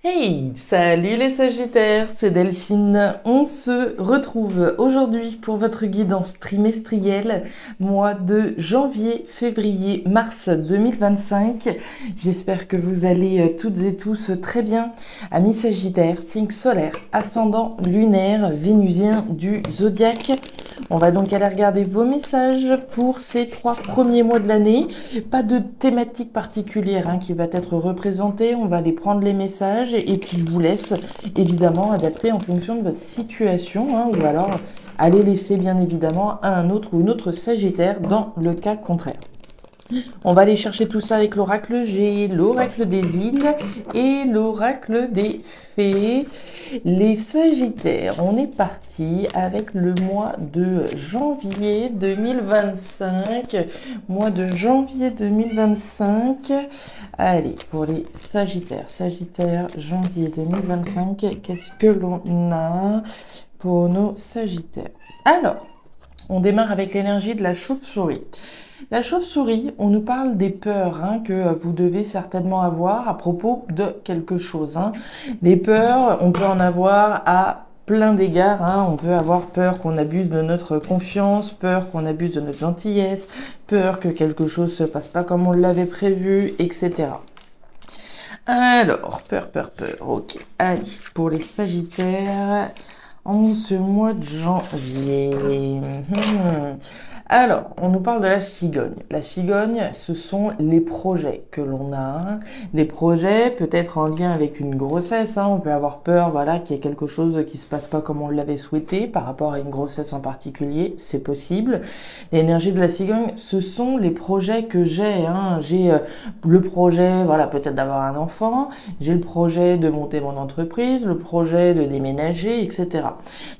Hey, salut les Sagittaires, c'est Delphine. On se retrouve aujourd'hui pour votre guidance trimestrielle, mois de janvier, février, mars 2025. J'espère que vous allez toutes et tous très bien. Amis Sagittaires, signe solaire, ascendant lunaire, vénusien du zodiaque. On va donc aller regarder vos messages pour ces 3 premiers mois de l'année. Pas de thématique particulière qui va être représentée. On va aller prendre les messages et puis je vous laisse évidemment adapter en fonction de votre situation ou alors aller laisser bien évidemment à un autre ou une autre Sagittaire dans le cas contraire. On va aller chercher tout ça avec l'oracle G, l'oracle des îles et l'oracle des fées. Les Sagittaires, on est parti avec le mois de janvier 2025. Mois de janvier 2025. Allez, pour les Sagittaires, janvier 2025, qu'est-ce que l'on a pour nos Sagittaires? Alors, on démarre avec l'énergie de la chauve-souris. La chauve-souris, on nous parle des peurs que vous devez certainement avoir à propos de quelque chose. Les peurs, on peut en avoir à plein d'égards. On peut avoir peur qu'on abuse de notre confiance, peur qu'on abuse de notre gentillesse, peur que quelque chose se passe pas comme on l'avait prévu, etc. Alors, peur. Ok, allez, pour les Sagittaires, en ce mois de janvier. Alors, on nous parle de la cigogne. La cigogne, ce sont les projets que l'on a. Les projets, peut-être en lien avec une grossesse. On peut avoir peur, voilà, qu'il y ait quelque chose qui se passe pas comme on l'avait souhaité par rapport à une grossesse en particulier. C'est possible. L'énergie de la cigogne, ce sont les projets que j'ai. J'ai le projet, voilà, peut-être d'avoir un enfant. J'ai le projet de monter mon entreprise, le projet de déménager, etc.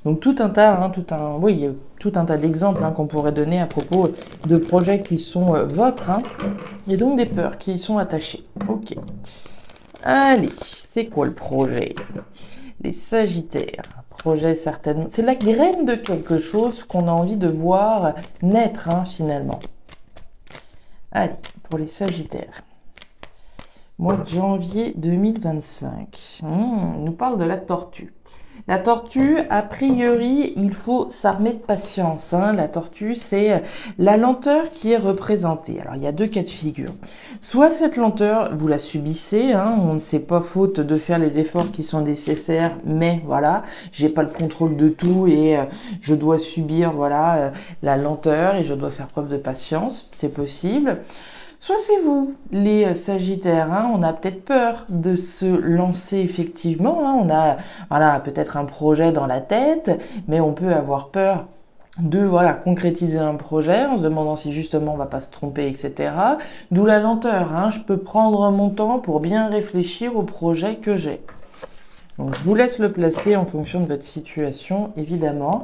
Donc tout un tas, tout un tas d'exemples qu'on pourrait donner à propos de projets qui sont vôtres et donc des peurs qui y sont attachées. Ok. Allez, c'est quoi le projet? Les Sagittaires. Projet certainement. C'est la graine de quelque chose qu'on a envie de voir naître finalement. Allez, pour les Sagittaires. Mois de janvier 2025. On nous parle de la tortue. La tortue, a priori, il faut s'armer de patience. La tortue, c'est la lenteur qui est représentée. Alors, il y a deux cas de figure. Soit cette lenteur, vous la subissez, on ne sait pas faute de faire les efforts qui sont nécessaires, mais voilà, j'ai pas le contrôle de tout et je dois subir, voilà, la lenteur et je dois faire preuve de patience. C'est possible. Soit c'est vous, les Sagittaires, on a peut-être peur de se lancer effectivement, on a voilà, peut-être un projet dans la tête, mais on peut avoir peur de concrétiser un projet en se demandant si justement on va pas se tromper, etc. D'où la lenteur, je peux prendre mon temps pour bien réfléchir au projet que j'ai. Donc je vous laisse le placer en fonction de votre situation, évidemment.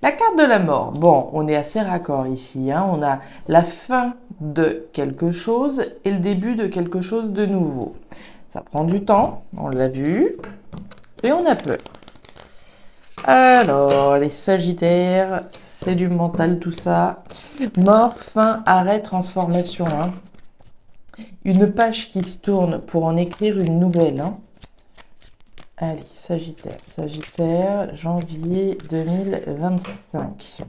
La carte de la mort, bon, on est assez raccord ici, on a la fin de quelque chose et le début de quelque chose de nouveau. Ça prend du temps, on l'a vu, et on a peur. Alors, les Sagittaires, c'est du mental tout ça. Mort, fin, arrêt, transformation. Une page qui se tourne pour en écrire une nouvelle. Allez, Sagittaire, janvier 2025.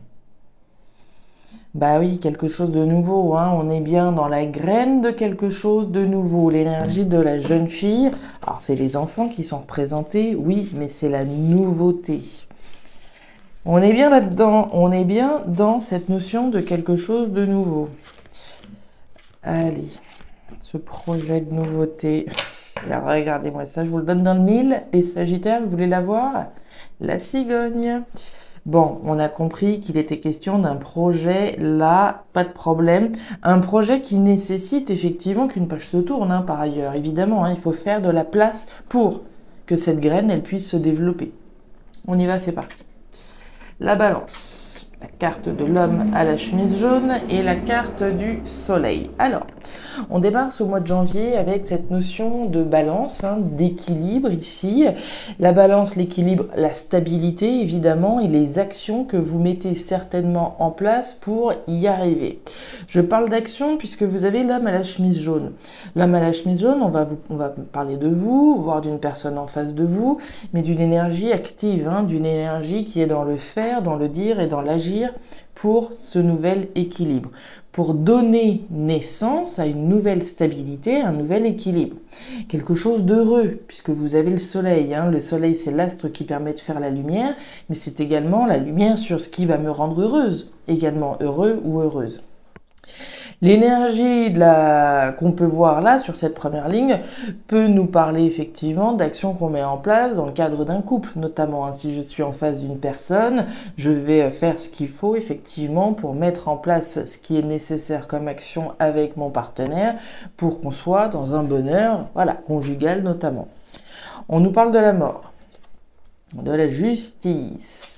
Bah oui, quelque chose de nouveau, on est bien dans la graine de quelque chose de nouveau. L'énergie de la jeune fille, alors c'est les enfants qui sont représentés, oui, mais c'est la nouveauté. On est bien là-dedans, on est bien dans cette notion de quelque chose de nouveau. Allez, ce projet de nouveauté. Alors regardez-moi ça, je vous le donne dans le mille. Les Sagittaires, vous voulez la voir? La cigogne. Bon, on a compris qu'il était question d'un projet là, pas de problème. Un projet qui nécessite effectivement qu'une page se tourne, par ailleurs. Évidemment, il faut faire de la place pour que cette graine, elle puisse se développer. On y va, c'est parti. La balance. La carte de l'homme à la chemise jaune et la carte du soleil. Alors, On démarre ce mois de janvier avec cette notion de balance, hein, d'équilibre ici. La balance, l'équilibre, la stabilité évidemment et les actions que vous mettez certainement en place pour y arriver. Je parle d'action puisque vous avez l'homme à la chemise jaune. L'homme à la chemise jaune, on va parler de vous, voire d'une personne en face de vous, mais d'une énergie active, hein, d'une énergie qui est dans le faire, dans le dire et dans l'agir pour ce nouvel équilibre, pour donner naissance à une nouvelle stabilité, un nouvel équilibre. Quelque chose d'heureux, puisque vous avez le soleil. Hein. Le soleil, c'est l'astre qui permet de faire la lumière, mais c'est également la lumière sur ce qui va me rendre heureuse, également heureux ou heureuse. L'énergie qu'on peut voir là, sur cette première ligne, peut nous parler effectivement d'actions qu'on met en place dans le cadre d'un couple, notamment. Hein, si je suis en face d'une personne, je vais faire ce qu'il faut effectivement pour mettre en place ce qui est nécessaire comme action avec mon partenaire pour qu'on soit dans un bonheur, voilà, conjugal notamment. On nous parle de la mort, de la justice,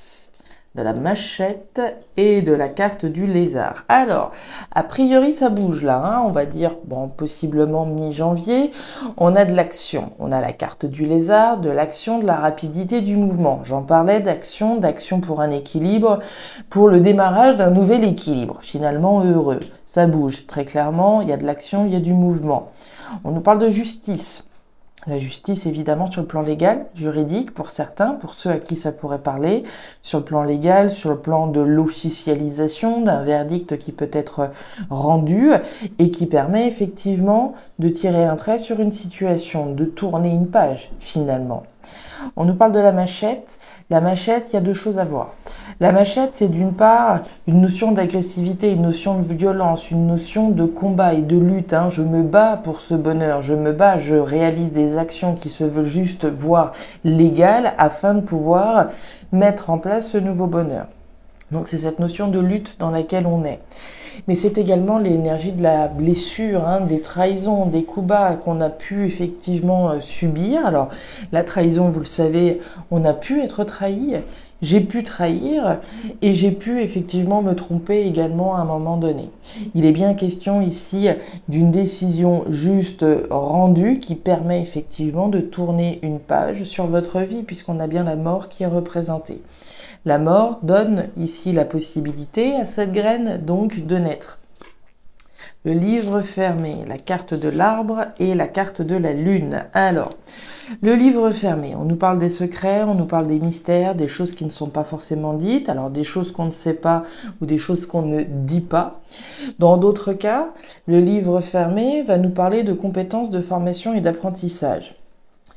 de la machette et de la carte du lézard. Alors, a priori, ça bouge là, hein, on va dire, bon, possiblement mi-janvier. On a de l'action, on a la carte du lézard, de l'action, de la rapidité du mouvement. J'en parlais d'action pour un équilibre, pour le démarrage d'un nouvel équilibre, finalement heureux. Ça bouge, très clairement, il y a de l'action, il y a du mouvement. On nous parle de justice. La justice, évidemment, sur le plan légal, juridique, pour certains, pour ceux à qui ça pourrait parler, sur le plan légal, sur le plan de l'officialisation d'un verdict qui peut être rendu et qui permet effectivement de tirer un trait sur une situation, de tourner une page, finalement. On nous parle de la machette. La machette, il y a deux choses à voir. La machette, c'est d'une part une notion d'agressivité, une notion de violence, une notion de combat et de lutte. Hein. Je me bats pour ce bonheur, je me bats, je réalise des actions qui se veulent juste, voire légales, afin de pouvoir mettre en place ce nouveau bonheur. Donc c'est cette notion de lutte dans laquelle on est. Mais c'est également l'énergie de la blessure, hein, des trahisons, des coups bas qu'on a pu effectivement subir. Alors la trahison, vous le savez, on a pu être trahi, j'ai pu trahir et j'ai pu effectivement me tromper également à un moment donné. Il est bien question ici d'une décision juste rendue qui permet effectivement de tourner une page sur votre vie puisqu'on a bien la mort qui est représentée. La mort donne ici la possibilité à cette graine donc de naître. Le livre fermé, la carte de l'arbre et la carte de la lune. Alors, le livre fermé, on nous parle des secrets, on nous parle des mystères, des choses qui ne sont pas forcément dites, alors des choses qu'on ne sait pas ou des choses qu'on ne dit pas. Dans d'autres cas, le livre fermé va nous parler de compétences, de formation et d'apprentissage.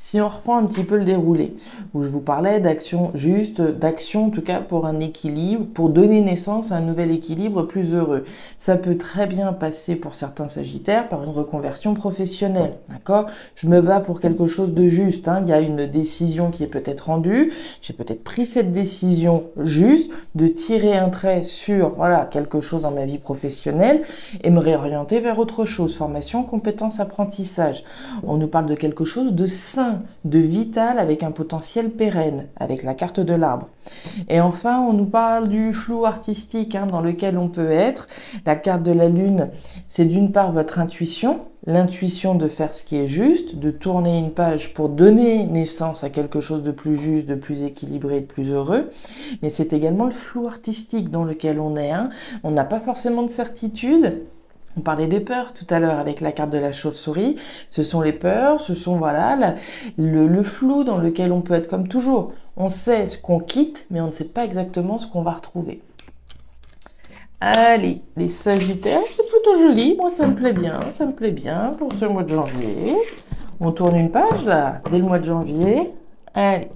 Si on reprend un petit peu le déroulé, où je vous parlais d'action juste, d'action en tout cas pour un équilibre, pour donner naissance à un nouvel équilibre plus heureux. Ça peut très bien passer pour certains sagittaires par une reconversion professionnelle, d'accord? Je me bats pour quelque chose de juste, hein. Il y a une décision qui est peut-être rendue, j'ai peut-être pris cette décision juste de tirer un trait sur, voilà, quelque chose dans ma vie professionnelle et me réorienter vers autre chose, formation, compétences, apprentissage. On nous parle de quelque chose de sain, de vital avec un potentiel pérenne, avec la carte de l'arbre. Et enfin, on nous parle du flou artistique hein, dans lequel on peut être. La carte de la lune, c'est d'une part votre intuition, l'intuition de faire ce qui est juste, de tourner une page pour donner naissance à quelque chose de plus juste, de plus équilibré, de plus heureux. Mais c'est également le flou artistique dans lequel on est. Hein. On n'a pas forcément de certitude. On parlait des peurs tout à l'heure avec la carte de la chauve-souris. Ce sont les peurs, ce sont voilà le flou dans lequel on peut être comme toujours. On sait ce qu'on quitte, mais on ne sait pas exactement ce qu'on va retrouver. Allez, les sagittaires, c'est plutôt joli. Moi, ça me plaît bien pour ce mois de janvier. On tourne une page là, dès le mois de janvier. Allez.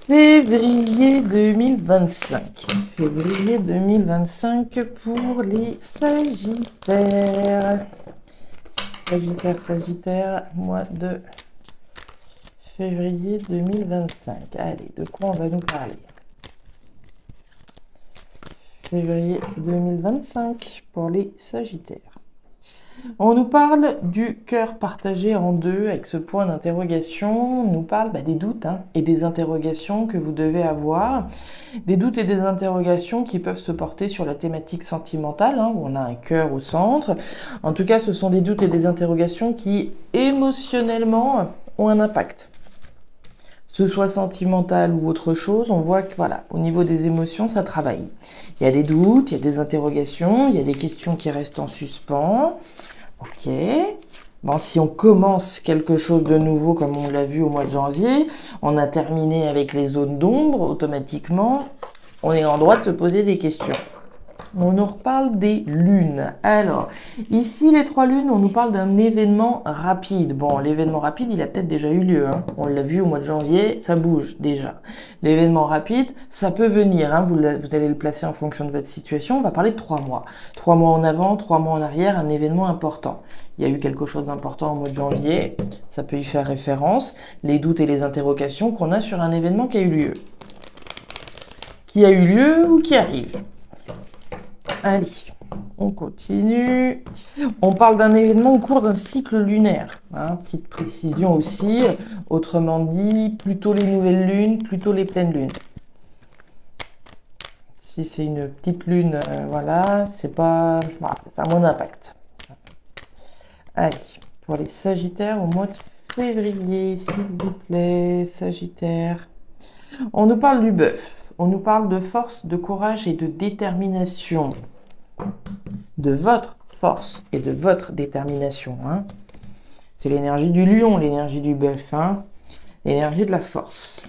Février 2025. Février 2025 pour les Sagittaires. Sagittaire, mois de février 2025. Allez, de quoi on va nous parler? Février 2025 pour les Sagittaires. On nous parle du cœur partagé en deux avec ce point d'interrogation. On nous parle des doutes et des interrogations que vous devez avoir. Des doutes et des interrogations qui peuvent se porter sur la thématique sentimentale, où on a un cœur au centre. En tout cas, ce sont des doutes et des interrogations qui, émotionnellement, ont un impact. Ce soit sentimental ou autre chose, on voit que voilà, au niveau des émotions, ça travaille. Il y a des doutes, il y a des interrogations, il y a des questions qui restent en suspens. Ok. Bon, si on commence quelque chose de nouveau, comme on l'a vu au mois de janvier, on a terminé avec les zones d'ombre, automatiquement, on est en droit de se poser des questions. On nous reparle des lunes. Alors, ici, les 3 lunes, on nous parle d'un événement rapide. Bon, l'événement rapide, il a peut-être déjà eu lieu. On l'a vu au mois de janvier, ça bouge déjà. L'événement rapide, ça peut venir. Vous allez le placer en fonction de votre situation. On va parler de 3 mois. 3 mois en avant, 3 mois en arrière, un événement important. Il y a eu quelque chose d'important au mois de janvier. Ça peut y faire référence. Les doutes et les interrogations qu'on a sur un événement qui a eu lieu. Qui a eu lieu ou qui arrive. Allez, on continue. On parle d'un événement au cours d'un cycle lunaire. Petite précision aussi. Autrement dit, plutôt les nouvelles lunes, plutôt les pleines lunes. Si c'est une petite lune, voilà, c'est pas... Voilà, ça a moins d'impact. Allez, pour les Sagittaires au mois de février, s'il vous plaît, Sagittaire. On nous parle du bœuf. On nous parle de force, de courage et de détermination. De votre force et de votre détermination. C'est l'énergie du lion, l'énergie du bœuf. L'énergie de la force.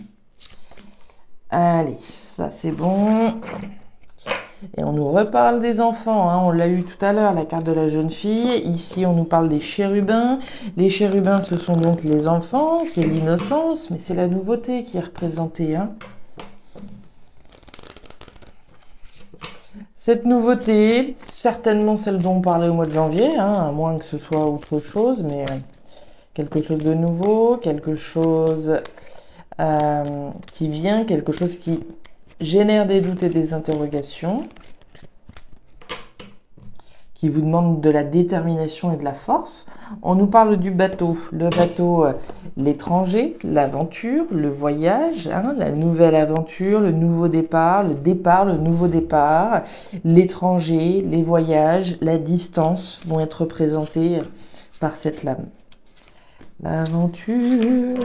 Allez, ça c'est bon. Et on nous reparle des enfants. On l'a eu tout à l'heure, la carte de la jeune fille. Ici, on nous parle des chérubins. Les chérubins, ce sont donc les enfants. C'est l'innocence, mais c'est la nouveauté qui est représentée. Cette nouveauté, certainement celle dont on parlait au mois de janvier, à moins que ce soit autre chose, mais quelque chose de nouveau, quelque chose qui vient, quelque chose qui génère des doutes et des interrogations, qui vous demande de la détermination et de la force. On nous parle du bateau. Le bateau, l'étranger, l'aventure, le voyage, la nouvelle aventure, le nouveau départ, le nouveau départ, l'étranger, les voyages, la distance vont être représentés par cette lame. L'aventure,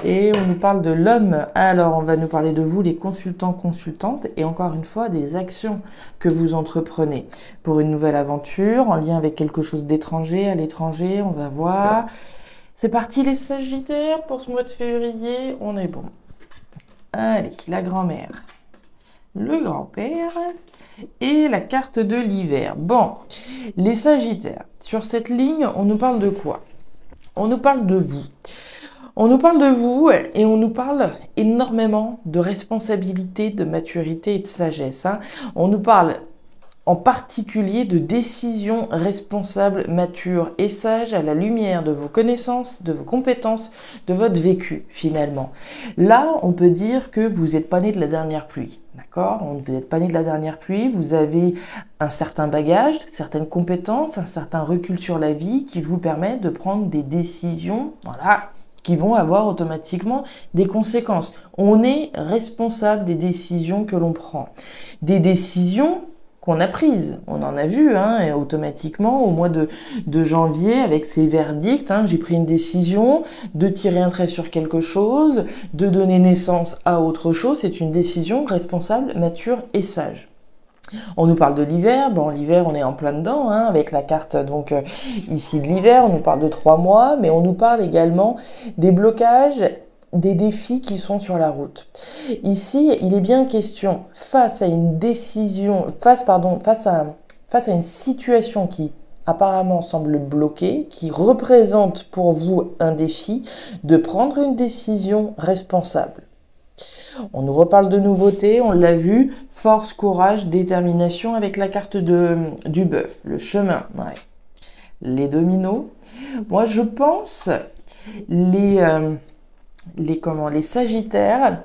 et on nous parle de l'homme. Alors, on va nous parler de vous, les consultants, consultantes, et encore une fois, des actions que vous entreprenez pour une nouvelle aventure, en lien avec quelque chose d'étranger, à l'étranger, on va voir. C'est parti les Sagittaires, pour ce mois de février, on est bon. Allez, la grand-mère, le grand-père, et la carte de l'hiver. Bon, les Sagittaires, sur cette ligne, on nous parle de quoi ? On nous parle de vous. On nous parle de vous et on nous parle énormément de responsabilité, de maturité et de sagesse. On nous parle en particulier de décisions responsables, matures et sages à la lumière de vos connaissances, de vos compétences, de votre vécu finalement. Là, on peut dire que vous n'êtes pas né de la dernière pluie. D'accord ? Vous n'êtes pas né de la dernière pluie, vous avez un certain bagage, certaines compétences, un certain recul sur la vie qui vous permet de prendre des décisions, qui vont avoir automatiquement des conséquences. On est responsable des décisions que l'on prend. Des décisions qu'on a prises. On en a vu, et automatiquement, au mois de janvier, avec ces verdicts, j'ai pris une décision de tirer un trait sur quelque chose, de donner naissance à autre chose. C'est une décision responsable, mature et sage. On nous parle de l'hiver. Bon, l'hiver, on est en plein dedans, avec la carte donc ici de l'hiver. On nous parle de 3 mois, mais on nous parle également des blocages, des défis qui sont sur la route. Ici, il est bien question, face à une décision, face à une situation qui apparemment semble bloquée, qui représente pour vous un défi, de prendre une décision responsable. On nous reparle de nouveautés, on l'a vu, force, courage, détermination avec la carte du bœuf, le chemin, les dominos. Moi, je pense les Sagittaires,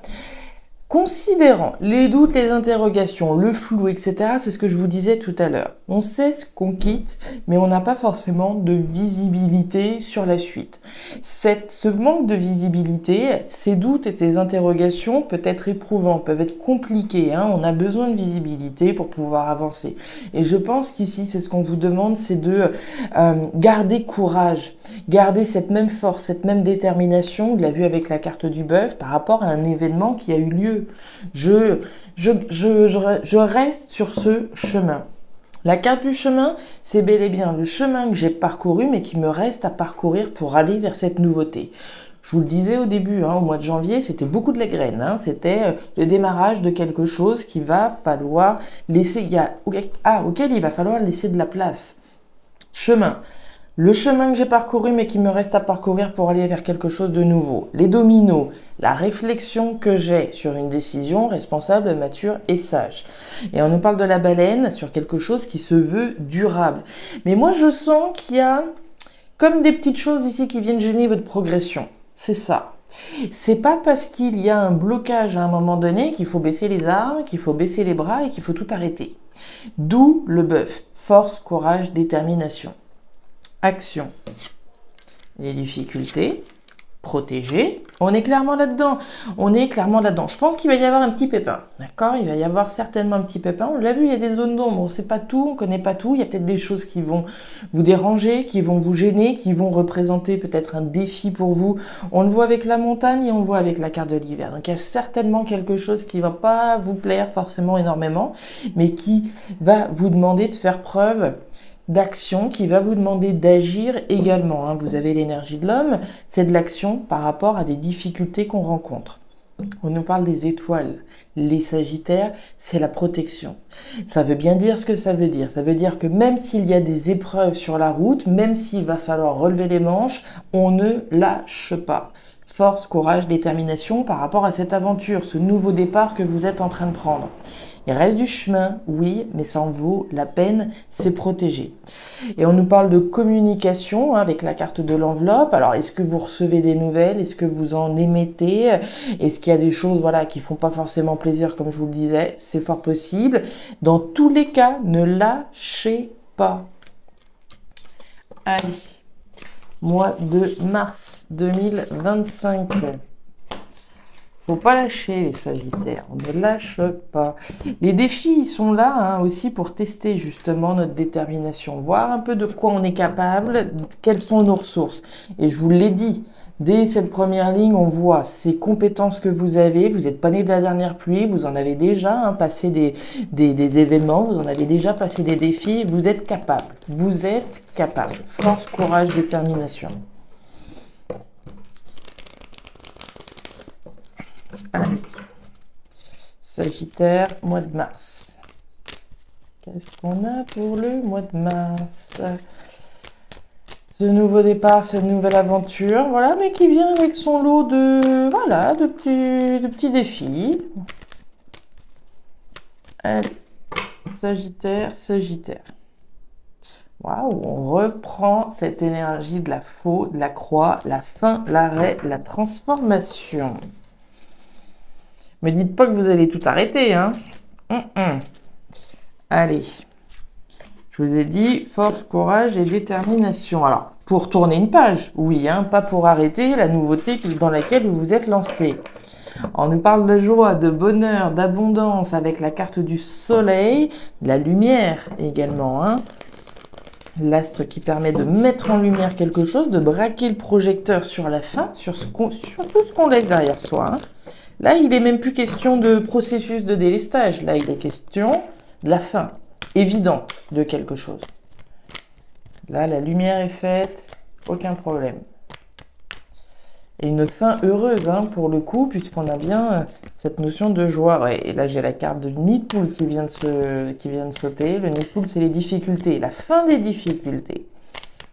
Considérant les doutes, les interrogations, le flou, etc., c'est ce que je vous disais tout à l'heure. On sait ce qu'on quitte, mais on n'a pas forcément de visibilité sur la suite. Ce manque de visibilité, ces doutes et ces interrogations peuvent être éprouvants, peuvent être compliqués. On a besoin de visibilité pour pouvoir avancer. Et je pense qu'ici, c'est ce qu'on vous demande, c'est de garder courage, garder cette même force, cette même détermination, on l'a vu avec la carte du bœuf, par rapport à un événement qui a eu lieu. Je reste sur ce chemin. La carte du chemin, c'est bel et bien le chemin que j'ai parcouru, mais qui me reste à parcourir pour aller vers cette nouveauté. Je vous le disais au début, au mois de janvier, c'était beaucoup de la graine. C'était le démarrage de quelque chose qu'il va falloir laisser, auquel il va falloir laisser de la place. Chemin. Le chemin que j'ai parcouru, mais qui me reste à parcourir pour aller vers quelque chose de nouveau. Les dominos, la réflexion que j'ai sur une décision responsable, mature et sage. Et on nous parle de la baleine sur quelque chose qui se veut durable. Mais moi, je sens qu'il y a comme des petites choses ici qui viennent gêner votre progression. C'est ça. C'est pas parce qu'il y a un blocage à un moment donné qu'il faut baisser les armes, qu'il faut baisser les bras et qu'il faut tout arrêter. D'où le bœuf. Force, courage, détermination. Action. Les difficultés. Protéger. On est clairement là-dedans. On est clairement là-dedans. Je pense qu'il va y avoir un petit pépin. D'accord? Il va y avoir certainement un petit pépin. On l'a vu, il y a des zones d'ombre. On ne sait pas tout, on ne connaît pas tout. Il y a peut-être des choses qui vont vous déranger, qui vont vous gêner, qui vont représenter peut-être un défi pour vous. On le voit avec la montagne et on le voit avec la carte de l'hiver. Donc il y a certainement quelque chose qui ne va pas vous plaire forcément énormément, mais qui va vous demander de faire preuve d'action, qui va vous demander d'agir également. Vous avez l'énergie de l'homme, c'est de l'action par rapport à des difficultés qu'on rencontre. On nous parle des étoiles. Les Sagittaires, c'est la protection. Ça veut bien dire ce que ça veut dire. Ça veut dire que même s'il y a des épreuves sur la route, même s'il va falloir relever les manches, on ne lâche pas. Force, courage, détermination par rapport à cette aventure, ce nouveau départ que vous êtes en train de prendre. Il reste du chemin, oui, mais ça en vaut la peine, c'est protégé. Et on nous parle de communication avec la carte de l'enveloppe. Alors, est-ce que vous recevez des nouvelles? Est-ce que vous en émettez? Est-ce qu'il y a des choses qui font pas forcément plaisir, comme je vous le disais? C'est fort possible. Dans tous les cas, ne lâchez pas. Allez, mois de mars 2025. Faut pas lâcher les Sagittaires, on ne lâche pas. Les défis, ils sont là aussi pour tester justement notre détermination, voir un peu de quoi on est capable, quelles sont nos ressources. Et je vous l'ai dit, dès cette première ligne, on voit ces compétences que vous avez. Vous n'êtes pas né de la dernière pluie, vous en avez déjà passé des événements, vous en avez déjà passé des défis. Vous êtes capable, vous êtes capable. Force, courage, détermination. Allez. Sagittaire, mois de mars. Qu'est-ce qu'on a pour le mois de mars? Ce nouveau départ, cette nouvelle aventure, voilà, mais qui vient avec son lot de petits défis. Allez, Sagittaire, Sagittaire. Waouh, on reprend cette énergie de la faux, de la croix, la fin, l'arrêt, la transformation. Mais dites pas que vous allez tout arrêter, Allez. Je vous ai dit force, courage et détermination. Alors, pour tourner une page, oui, pas pour arrêter la nouveauté dans laquelle vous vous êtes lancé. On nous parle de joie, de bonheur, d'abondance avec la carte du soleil, la lumière également, L'astre qui permet de mettre en lumière quelque chose, de braquer le projecteur sur la fin, sur tout ce qu'on laisse derrière soi. Là, il n'est même plus question de processus de délestage. Là, il est question de la fin évidente de quelque chose. Là, la lumière est faite, aucun problème. Et une fin heureuse, pour le coup, puisqu'on a bien cette notion de joie. Ouais, et là, j'ai la carte de nid de poule qui vient de sauter. Le nid de poule, c'est les difficultés, la fin des difficultés.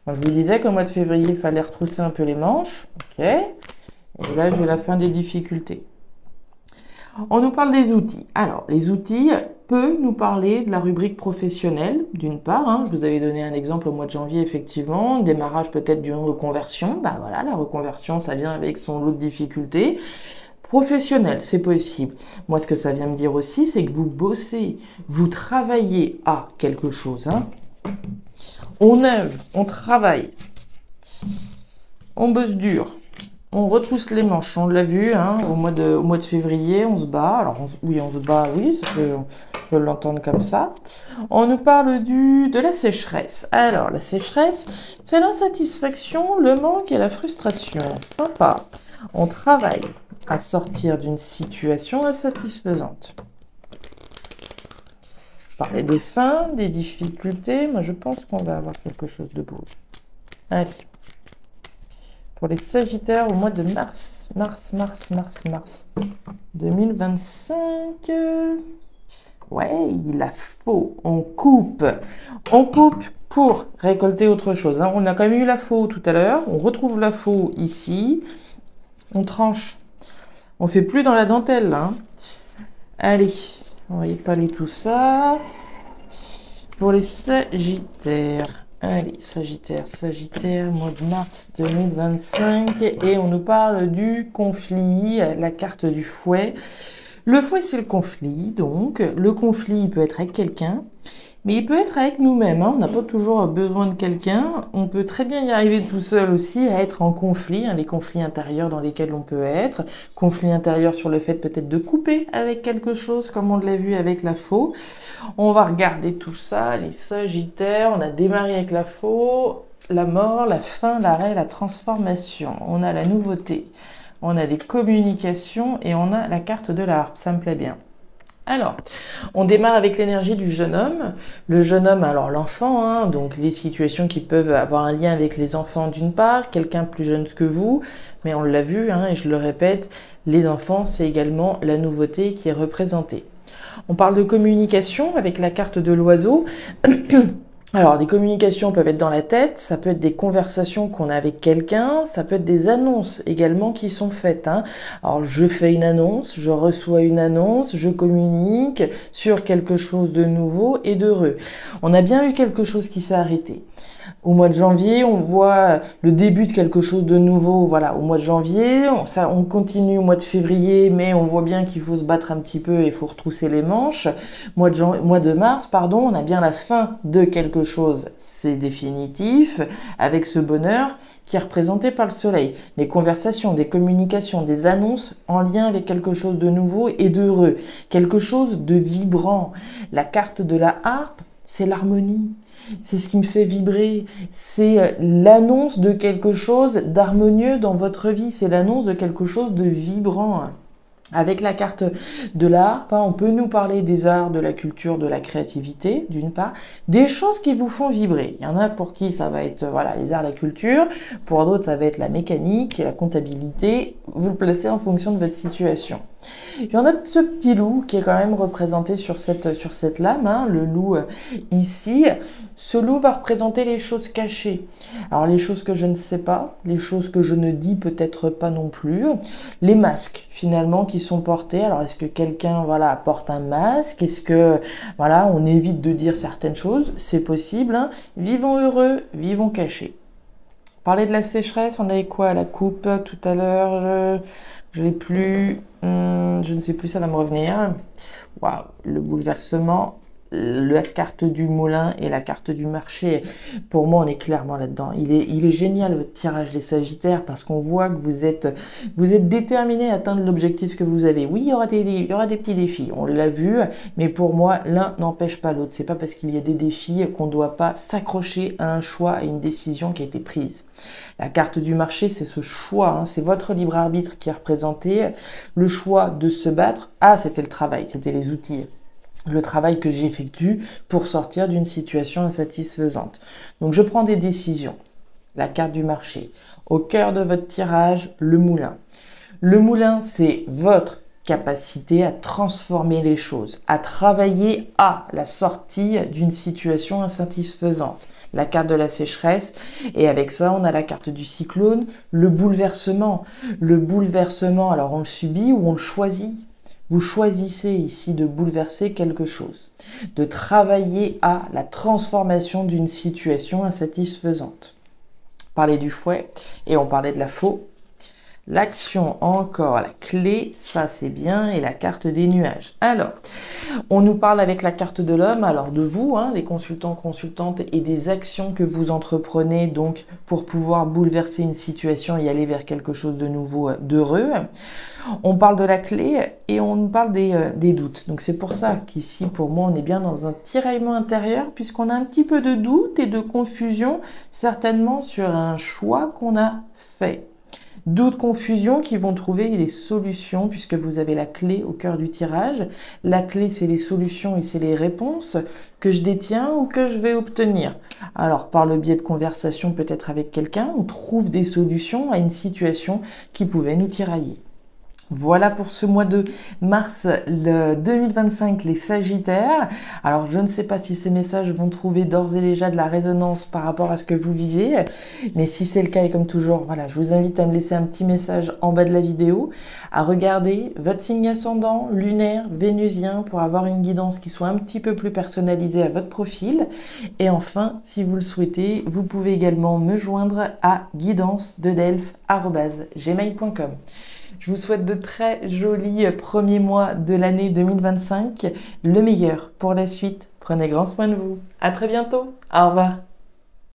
Moi, je vous disais qu'au mois de février, il fallait retrousser un peu les manches. Ok. Et là, j'ai la fin des difficultés. On nous parle des outils. Alors, les outils peuvent nous parler de la rubrique professionnelle, d'une part. Je vous avais donné un exemple au mois de janvier, effectivement. Démarrage peut-être d'une reconversion. Voilà, la reconversion, ça vient avec son lot de difficultés. Professionnel, c'est possible. Moi, ce que ça vient me dire aussi, c'est que vous bossez, vous travaillez à quelque chose. Hein. On œuvre, on travaille, on bosse dur, on retrousse les manches. On l'a vu, hein, au mois de février, on se bat. Alors, oui, on se bat, oui, on peut l'entendre comme ça. On nous parle de la sécheresse. Alors, la sécheresse, c'est l'insatisfaction, le manque et la frustration. Sympa. On travaille à sortir d'une situation insatisfaisante. Parler des fins, des difficultés, moi je pense qu'on va avoir quelque chose de beau. Allez. Pour les Sagittaires au mois de mars 2025. Ouais, il a faux. On coupe. On coupe pour récolter autre chose. Hein. On a quand même eu la faux tout à l'heure. On retrouve la faux ici. On tranche. On fait plus dans la dentelle, là. Hein. Allez, on va étaler tout ça. Pour les Sagittaires. Allez, Sagittaire, mois de mars 2025. Et on nous parle du conflit, la carte du fouet. Le fouet, c'est le conflit. Donc, le conflit, il peut être avec quelqu'un. Mais il peut être avec nous-mêmes, hein. On n'a pas toujours besoin de quelqu'un. On peut très bien y arriver tout seul aussi, à être en conflit, hein, les conflits intérieurs dans lesquels on peut être. Conflit intérieur sur le fait peut-être de couper avec quelque chose, comme on l'a vu avec la faux. On va regarder tout ça, les Sagittaires. On a démarré avec la faux, la mort, la fin, l'arrêt, la transformation. On a la nouveauté, on a des communications et on a la carte de la harpe. Ça me plaît bien. Alors, on démarre avec l'énergie du jeune homme. Le jeune homme, alors l'enfant, hein, donc les situations qui peuvent avoir un lien avec les enfants d'une part, quelqu'un plus jeune que vous, mais on l'a vu, hein, et je le répète, les enfants, c'est également la nouveauté qui est représentée. On parle de communication avec la carte de l'oiseau. Alors, des communications peuvent être dans la tête, ça peut être des conversations qu'on a avec quelqu'un, ça peut être des annonces également qui sont faites. Hein. Alors, je fais une annonce, je reçois une annonce, je communique sur quelque chose de nouveau et d'heureux. On a bien eu quelque chose qui s'est arrêté. Au mois de janvier, on voit le début de quelque chose de nouveau, voilà, au mois de janvier. On continue au mois de février, mais on voit bien qu'il faut se battre un petit peu et il faut retrousser les manches. Mois de mars, pardon, on a bien la fin de quelque chose, c'est définitif, avec ce bonheur qui est représenté par le soleil. Des conversations, des communications, des annonces en lien avec quelque chose de nouveau et d'heureux. Quelque chose de vibrant. La carte de la harpe, c'est l'harmonie. C'est ce qui me fait vibrer, c'est l'annonce de quelque chose d'harmonieux dans votre vie, c'est l'annonce de quelque chose de vibrant. Avec la carte de l'art, on peut nous parler des arts, de la culture, de la créativité, d'une part, des choses qui vous font vibrer. Il y en a pour qui ça va être voilà, les arts, la culture, pour d'autres ça va être la mécanique et la comptabilité, vous le placez en fonction de votre situation. Il y en a ce petit loup qui est quand même représenté sur cette lame, hein, le loup ici. Ce loup va représenter les choses cachées. Alors les choses que je ne sais pas, les choses que je ne dis peut-être pas non plus, les masques finalement qui sont portés. Alors est-ce que quelqu'un voilà porte un masque? Est-ce que voilà on évite de dire certaines choses? C'est possible. Hein. Vivons heureux, vivons cachés. Parler de la sécheresse, on avait quoi? La coupe tout à l'heure, je l'ai plus, je ne sais plus, ça va me revenir. Waouh, le bouleversement, la carte du moulin et la carte du marché. Pour moi, on est clairement là-dedans. Il est génial votre tirage, les Sagittaires, parce qu'on voit que vous êtes déterminés à atteindre l'objectif que vous avez. Oui, il y aura des petits défis, on l'a vu, mais pour moi, l'un n'empêche pas l'autre. C'est pas parce qu'il y a des défis qu'on ne doit pas s'accrocher à un choix, à une décision qui a été prise. La carte du marché, c'est ce choix, hein, c'est votre libre arbitre qui est représenté. Le choix de se battre, c'était le travail, c'était les outils. Le travail que j'effectue pour sortir d'une situation insatisfaisante. Donc je prends des décisions. La carte du marché. Au cœur de votre tirage, le moulin. Le moulin, c'est votre capacité à transformer les choses, à travailler à la sortie d'une situation insatisfaisante. La carte de la sécheresse, et avec ça, on a la carte du cyclone, le bouleversement. Le bouleversement, alors on le subit ou on le choisit. Vous choisissez ici de bouleverser quelque chose, de travailler à la transformation d'une situation insatisfaisante. On parlait du fouet et on parlait de la faux. L'action encore, la clé, ça c'est bien, et la carte des nuages. Alors, on nous parle avec la carte de l'homme, alors de vous, hein, les consultants, consultantes, et des actions que vous entreprenez donc pour pouvoir bouleverser une situation et aller vers quelque chose de nouveau, d'heureux. On parle de la clé et on nous parle des doutes. Donc c'est pour ça qu'ici, pour moi, on est bien dans un tiraillement intérieur puisqu'on a un petit peu de doute et de confusion, certainement sur un choix qu'on a fait. Doute, confusion qui vont trouver les solutions puisque vous avez la clé au cœur du tirage. La clé, c'est les solutions et c'est les réponses que je détiens ou que je vais obtenir. Alors, par le biais de conversation peut-être avec quelqu'un, on trouve des solutions à une situation qui pouvait nous tirailler. Voilà pour ce mois de mars 2025, les Sagittaires. Alors, je ne sais pas si ces messages vont trouver d'ores et déjà de la résonance par rapport à ce que vous vivez. Mais si c'est le cas, et comme toujours, voilà, je vous invite à me laisser un petit message en bas de la vidéo, à regarder votre signe ascendant, lunaire, vénusien, pour avoir une guidance qui soit un petit peu plus personnalisée à votre profil. Et enfin, si vous le souhaitez, vous pouvez également me joindre à guidance-de-delphes@gmail.com. Je vous souhaite de très jolis premiers mois de l'année 2025. Le meilleur pour la suite. Prenez grand soin de vous. À très bientôt. Au revoir.